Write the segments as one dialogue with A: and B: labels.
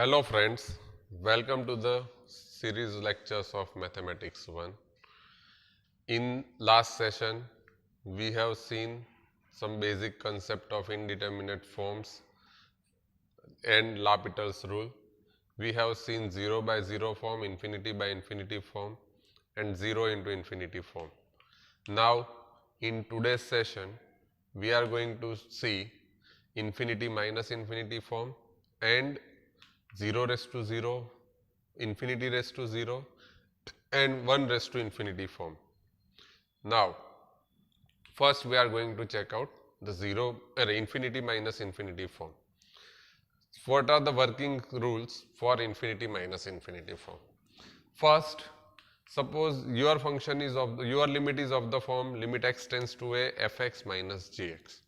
A: Hello friends, welcome to the series lectures of Mathematics 1. In last session, we have seen some basic concept of indeterminate forms and L'Hopital's rule. We have seen 0 by 0 form, infinity by infinity form and 0 into infinity form. Now, in today's session, we are going to see infinity minus infinity form and 0 raised to 0, infinity raised to 0 and 1 raised to infinity form. Now, first we are going to check out the infinity minus infinity form. What are the working rules for infinity minus infinity form? First, suppose your function is your limit is of the form limit x tends to a fx minus gx,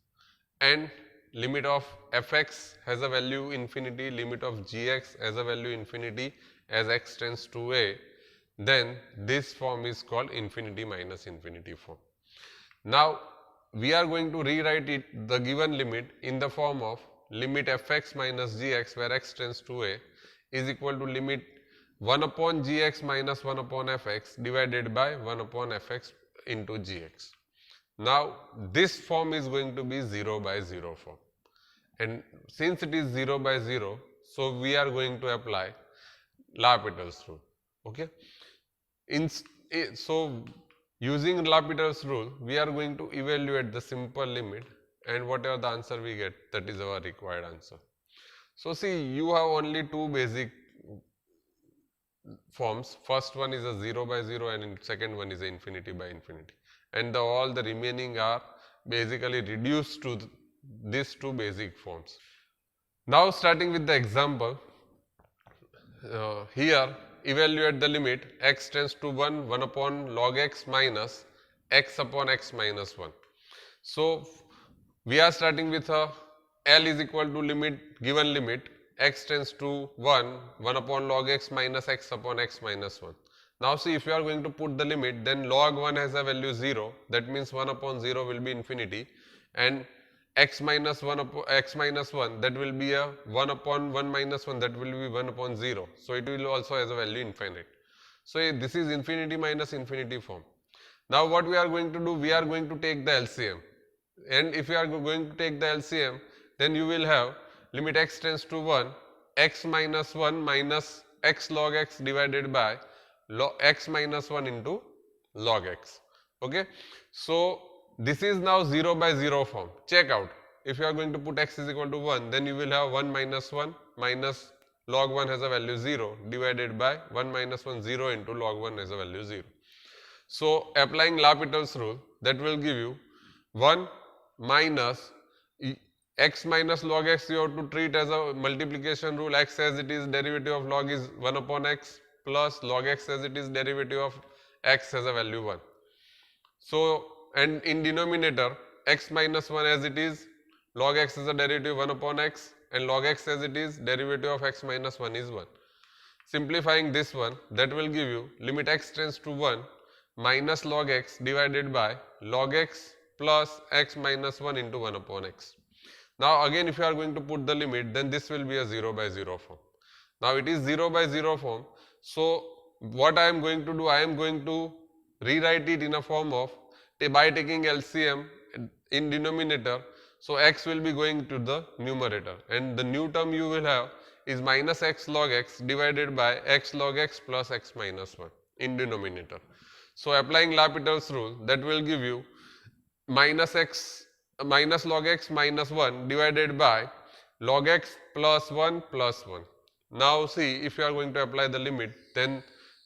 A: and limit of fx has a value infinity, limit of gx has a value infinity as x tends to a, then this form is called infinity minus infinity form. Now, we are going to rewrite it, the given limit, in the form of limit fx minus gx, where x tends to a, is equal to limit 1 upon gx minus 1 upon fx divided by 1 upon fx into gx. Now, this form is going to be 0 by 0 form, and since it is 0 by 0, so we are going to apply L'Hopital's rule. Okay. So, using L'Hopital's rule, we are going to evaluate the simple limit, and whatever the answer we get, that is our required answer. So, see, you have only two basic forms. First one is a 0 by 0 and second one is a infinity by infinity, and all the remaining are basically reduced to these two basic forms. Now, starting with the example, here evaluate the limit x tends to 1, 1 upon log x minus x upon x minus 1. So, we are starting with a L is equal to limit, given limit x tends to 1, 1 upon log x minus x upon x minus 1. Now, see, if you are going to put the limit, then log 1 has a value 0, that means 1 upon 0 will be infinity, and x minus 1 upon x minus 1, that will be a 1 upon 1 minus 1, that will be 1 upon 0. So, it will also has a value infinite. So, this is infinity minus infinity form. Now, what we are going to do? We are going to take the LCM, and if you are going to take the LCM, then you will have limit x tends to 1, x minus 1 minus x log x divided by x minus 1 into log x. Okay. So, this is now 0 by 0 form. Check out. If you are going to put x is equal to 1, then you will have 1 minus 1 minus log 1 has a value 0 divided by 1 minus 1 0 into log 1 has a value 0. So, applying L'Hopital's rule, that will give you 1 minus x minus log x, you have to treat as a multiplication rule. X as it is derivative of log is 1 upon x plus log x as it is derivative of x has a value 1. So, and in denominator x minus 1 as it is, log x is a derivative 1 upon x, and log x as it is derivative of x minus 1 is 1. Simplifying this one, that will give you limit x tends to 1 minus log x divided by log x plus x minus 1 into 1 upon x. Now, again, if you are going to put the limit, then this will be a 0 by 0 form. Now, it is 0 by 0 form. So, what I am going to do? I am going to rewrite it in a form of by taking LCM in denominator. So, x will be going to the numerator, and the new term you will have is minus x log x divided by x log x plus x minus 1 in denominator. So, applying L'Hopital's rule, that will give you minus log x minus 1 divided by log x plus 1 plus 1. Now, see, if you are going to apply the limit, then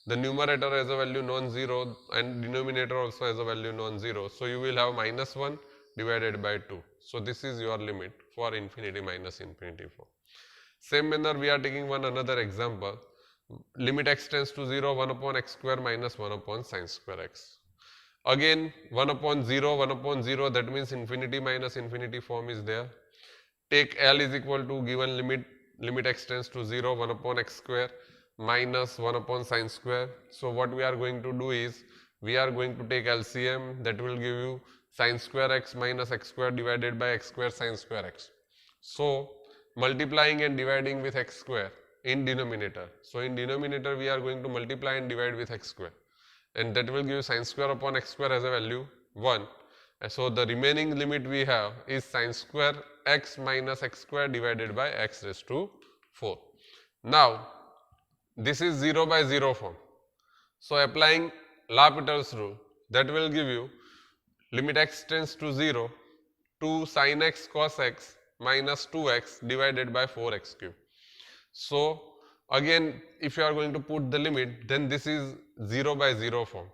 A: the numerator has a value non-zero and denominator also has a value non-zero. So, you will have minus 1 divided by 2. So, this is your limit for infinity minus infinity form. Same manner, we are taking another example. Limit x tends to 0, 1 upon x square minus 1 upon sin square x. Again, 1 upon 0, 1 upon 0, that means infinity minus infinity form is there. Take L is equal to given limit x tends to 0, 1 upon x square minus 1 upon sin square. So, what we are going to do is, we are going to take LCM, that will give you sin square x minus x square divided by x square sin square x. So, multiplying and dividing with x square, in denominator. So in denominator we are going to multiply and divide with x square, and that will give sin square upon x square as a value 1. So the remaining limit we have is sin square x minus x square divided by x raised to 4. Now this is 0 by 0 form. So applying L'Hopital's rule, that will give you limit x tends to 0 to sin x cos x minus 2x divided by 4x cube. So again, if you are going to put the limit, then this is 0 by 0 form.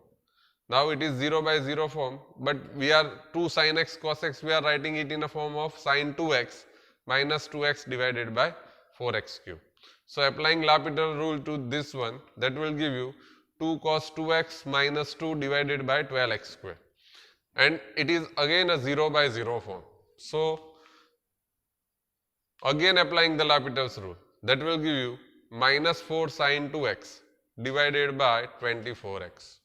A: Now it is 0 by 0 form, but we are 2 sin x cos x, we are writing it in a form of sin 2x minus 2x divided by 4x cube. So applying L'Hopital rule to this one, that will give you 2 cos 2x minus 2 divided by 12x square. And it is again a 0 by 0 form. So again applying the L'Hopital's rule, that will give you minus 4 sin 2x divided by 24x.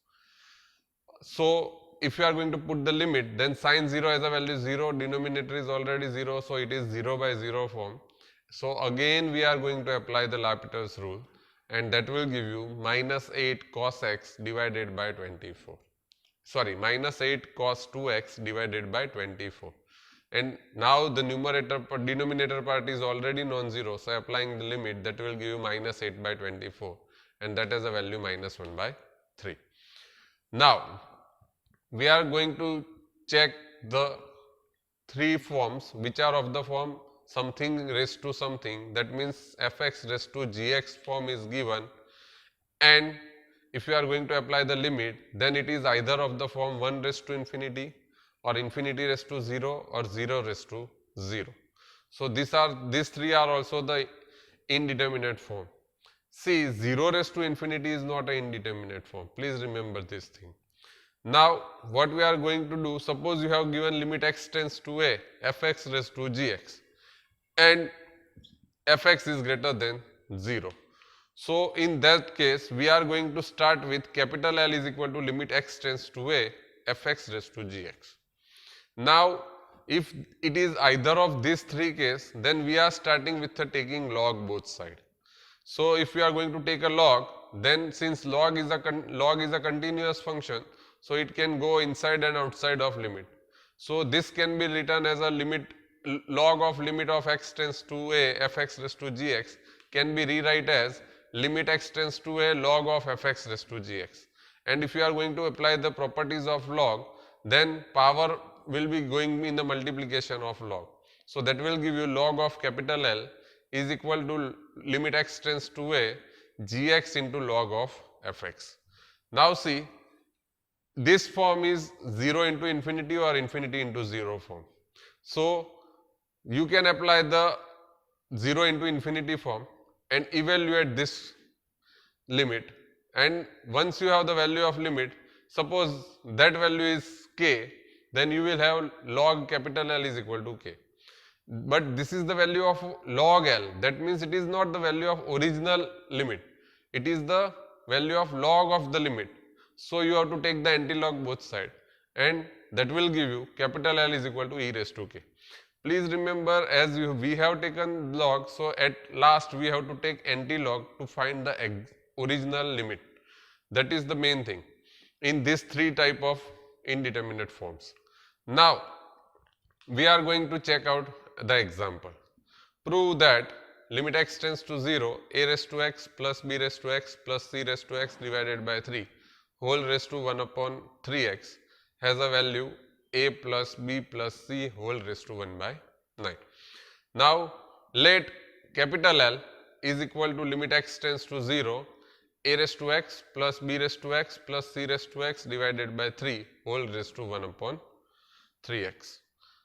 A: So if you are going to put the limit, then sin 0 as a value 0, denominator is already 0, so it is 0 by 0 form. So again we are going to apply the L'Hopital's rule, and that will give you minus 8 cos x divided by 24. Sorry, minus 8 cos 2x divided by 24. And now the denominator part is already non-zero, so applying the limit, that will give you minus 8 by 24, and that is a value minus 1 by 3. Now we are going to check the three forms which are of the form something raised to something, that means fx raised to gx form is given, and if you are going to apply the limit, then it is either of the form 1 raised to infinity or infinity raised to 0 or 0 raised to 0. So these three are also the indeterminate form. See, 0 raised to infinity is not an indeterminate form. Please remember this thing. Now what we are going to do, suppose you have given limit x tends to a fx raised to gx and fx is greater than 0. So in that case we are going to start with capital L is equal to limit x tends to a fx raised to gx. Now if it is either of these three cases, then we are starting with taking log both sides. So if we are going to take a log, then since log is a continuous function, so it can go inside and outside of limit. So this can be written as a log of limit of x tends to a fx raised to gx can be rewrite as limit x tends to a log of fx raised to gx. And if you are going to apply the properties of log, then power will be going in the multiplication of log. So that will give you log of capital L is equal to limit x tends to a gx into log of fx. Now see, this form is 0 into infinity or infinity into 0 form. So you can apply the 0 into infinity form and evaluate this limit, and once you have the value of limit, suppose that value is k, then you will have log capital L is equal to k. But this is the value of log L, that means it is not the value of original limit, it is the value of log of the limit. So you have to take the antilog both sides, and that will give you capital L is equal to e raised to k. Please remember, as we have taken log, so at last we have to take antilog to find the original limit. That is the main thing in these three type of indeterminate forms. Now we are going to check out the example. Prove that limit x tends to 0, a raised to x plus b raised to x plus c raised to x divided by 3 whole raised to 1 upon 3x has a value a plus b plus c whole raised to 1 by 9. Now let capital L is equal to limit x tends to 0, a raised to x plus b raised to x plus c raised to x divided by 3 whole raised to 1 upon 3x.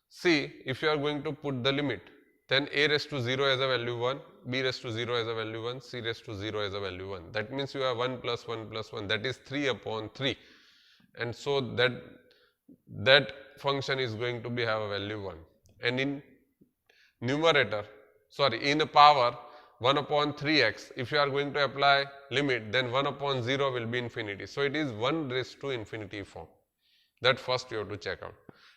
A: See, if you are going to put the limit, then a raised to 0 as a value 1, b raised to 0 as a value 1, c raised to 0 as a value 1. That means you have 1 plus 1 plus 1, that is 3 upon 3. And so that function is going to have a value 1. And in numerator, in a power 1 upon 3x, if you are going to apply limit, then 1 upon 0 will be infinity. So it is 1 raised to infinity form. That first you have to check out.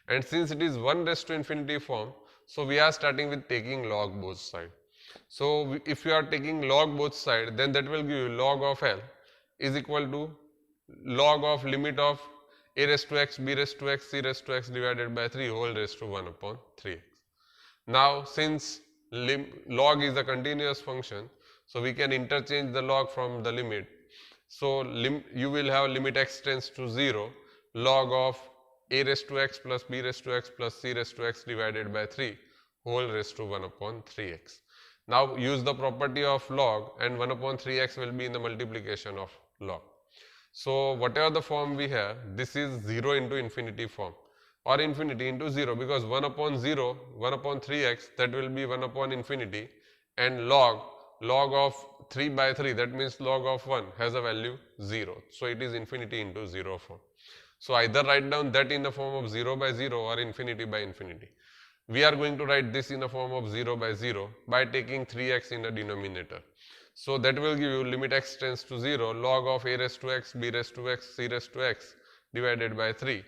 A: And since it is 1 raised to infinity form, so we are starting with taking log both sides. So if you are taking log both sides, then that will give you log of L is equal to log of limit of a raised to x, b raised to x, c raised to x divided by 3 whole raised to 1 upon 3x. Now since log is a continuous function, so we can interchange the log from the limit. So you will have limit x tends to 0 log of a raised to x plus b raised to x plus c raised to x divided by 3 whole raised to 1 upon 3x. Now use the property of log, and 1 upon 3x will be in the multiplication of log. So whatever the form we have, this is 0 into infinity form, or infinity into 0, because 1 upon 0, 1 upon 3x, that will be 1 upon infinity, and log of 3 by 3, that means log of 1 has a value 0. So it is infinity into 0 form. So either write down that in the form of 0 by 0 or infinity by infinity. We are going to write this in the form of 0 by 0 by taking 3x in the denominator. So that will give you limit x tends to 0 log of a raised to x, b raised to x, c raised to x divided by 3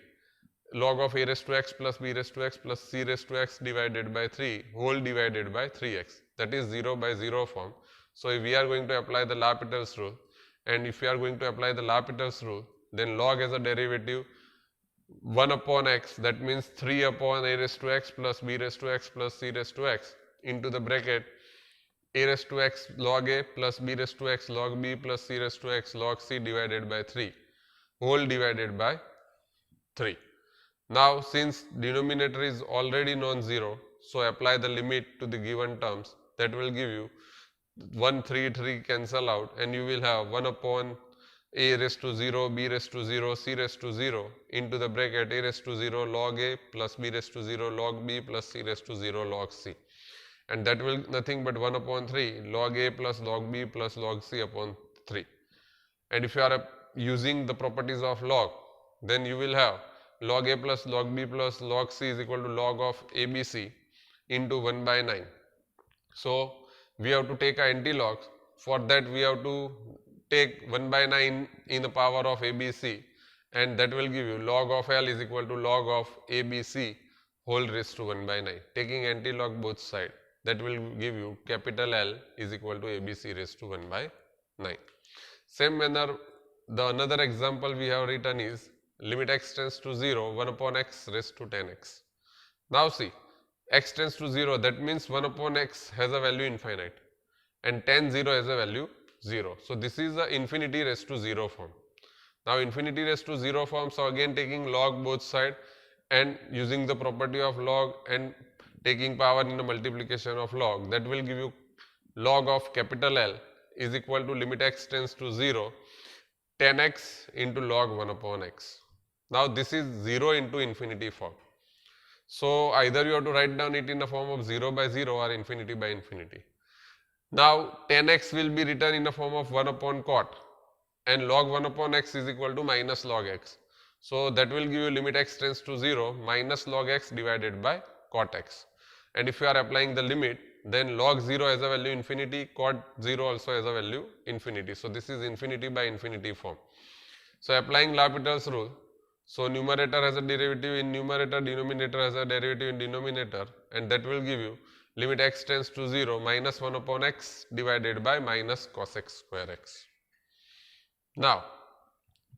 A: log of a raised to x plus b raised to x plus c raised to x divided by 3 whole divided by 3x, that is 0 by 0 form. So if we are going to apply the L'Hopital's rule, and if we are going to apply the L'Hopital's rule, then log as a derivative 1 upon x, that means 3 upon a raised to x plus b raised to x plus c raised to x into the bracket a raised to x log a plus b raised to x log b plus c raised to x log c divided by 3 whole divided by 3. Now since denominator is already non-zero, so apply the limit to the given terms, that will give you 1, 3, 3 cancel out, and you will have 1 upon a raised to 0, b raised to 0, c raised to 0 into the bracket a raised to 0 log a plus b raised to 0 log b plus c raised to 0 log c, and that will nothing but 1 upon 3 log a plus log b plus log c upon 3. And if you are using the properties of log, then you will have log a plus log b plus log c is equal to log of abc into 1 by 9. So we have to take a anti-log. For that we have to take 1 by 9 in the power of abc, and that will give you log of L is equal to log of abc whole raised to 1 by 9. Taking anti-log both sides, that will give you capital L is equal to abc raised to 1 by 9. Same manner, the another example we have written is limit x tends to 0 1 upon x raised to 10x. Now see, x tends to 0, that means 1 upon x has a value infinite, and 10 0 has a value 0. So this is the infinity raised to 0 form. Now infinity raised to 0 form, so again taking log both side and using the property of log and taking power in the multiplication of log, that will give you log of capital L is equal to limit x tends to 0 10x into log 1 upon x. Now this is 0 into infinity form. So either you have to write down it in the form of 0 by 0 or infinity by infinity. Now 10x will be written in the form of 1 upon cot, and log 1 upon x is equal to minus log x. So that will give you limit x tends to 0 minus log x divided by cot x. And if you are applying the limit, then log 0 has a value infinity, cot 0 also has a value infinity. So this is infinity by infinity form. So applying L'Hopital's rule, so numerator has a derivative in numerator, denominator has a derivative in denominator, and that will give you limit x tends to 0 minus 1 upon x divided by minus cos x square x. Now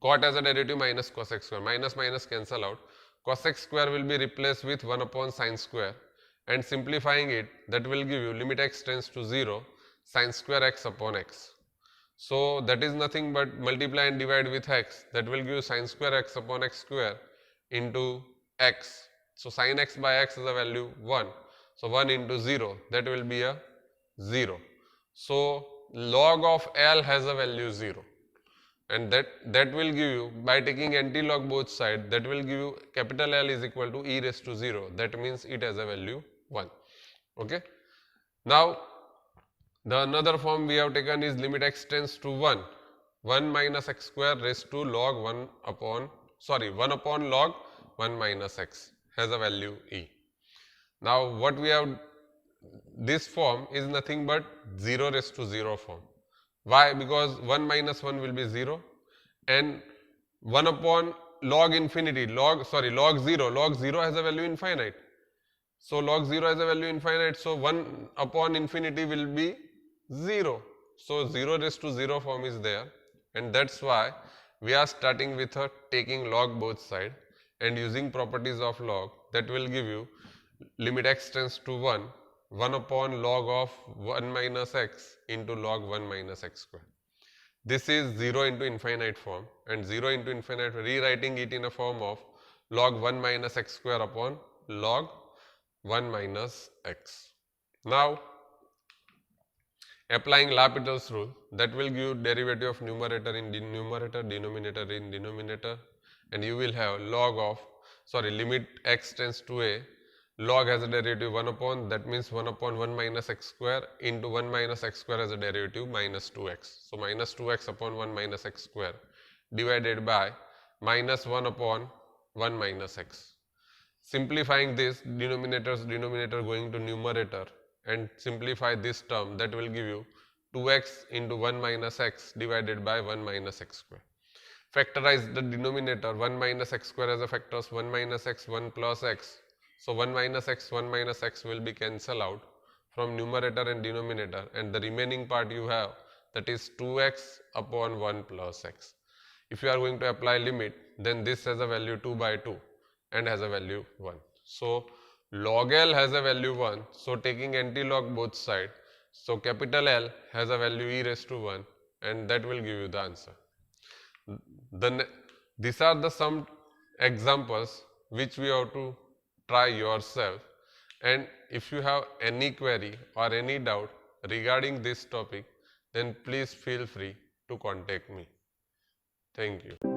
A: cot has a derivative minus cos x square, minus minus cancel out, cos x square will be replaced with 1 upon sin square, and simplifying it, that will give you limit x tends to 0 sin square x upon x. So that is nothing but multiply and divide with x, that will give you sin square x upon x square into x. So sin x by x is a value 1. So 1 into 0, that will be a 0. So log of L has a value 0, and that will give you, by taking anti-log both sides, that will give you capital L is equal to e raised to 0. That means it has a value 1. Okay. Now the another form we have taken is limit x tends to 1 minus x square raised to log 1 upon log 1 minus x has a value e. Now what we have, this form is nothing but 0 raised to 0 form. Why? Because 1 minus 1 will be 0, and 1 upon log infinity, log 0 has a value infinite, So log 0 has a value infinite, so 1 upon infinity will be 0. So 0 raised to 0 form is there, and that's why we are starting with a taking log both side and using properties of log that will give you limit x tends to 1 upon log of 1 minus x into log 1 minus x square. This is 0 into infinite form, and 0 into infinite, rewriting it in a form of log 1 minus x square upon log 1 minus x. Now, applying L'Hopital's rule, that will give derivative of numerator in numerator, denominator in denominator, and you will have limit x tends to a, log has a derivative 1 upon, that means 1 upon 1 minus x square into 1 minus x square has a derivative minus 2x. So minus 2x upon 1 minus x square divided by minus 1 upon 1 minus x. Simplifying this, denominator going to numerator, and simplify this term, that will give you 2x into 1 minus x divided by 1 minus x square. Factorize the denominator, 1 minus x square as a factors 1 minus x, 1 plus x. So 1 minus x will be cancelled out from numerator and denominator, and the remaining part you have, that is 2x upon 1 plus x. If you are going to apply limit, then this has a value 2 by 2 and has a value 1. So log L has a value 1, so taking anti-log both sides, so capital L has a value e raised to 1, and that will give you the answer. These are the some examples which we have to try yourself, and if you have any query or any doubt regarding this topic, then please feel free to contact me. Thank you.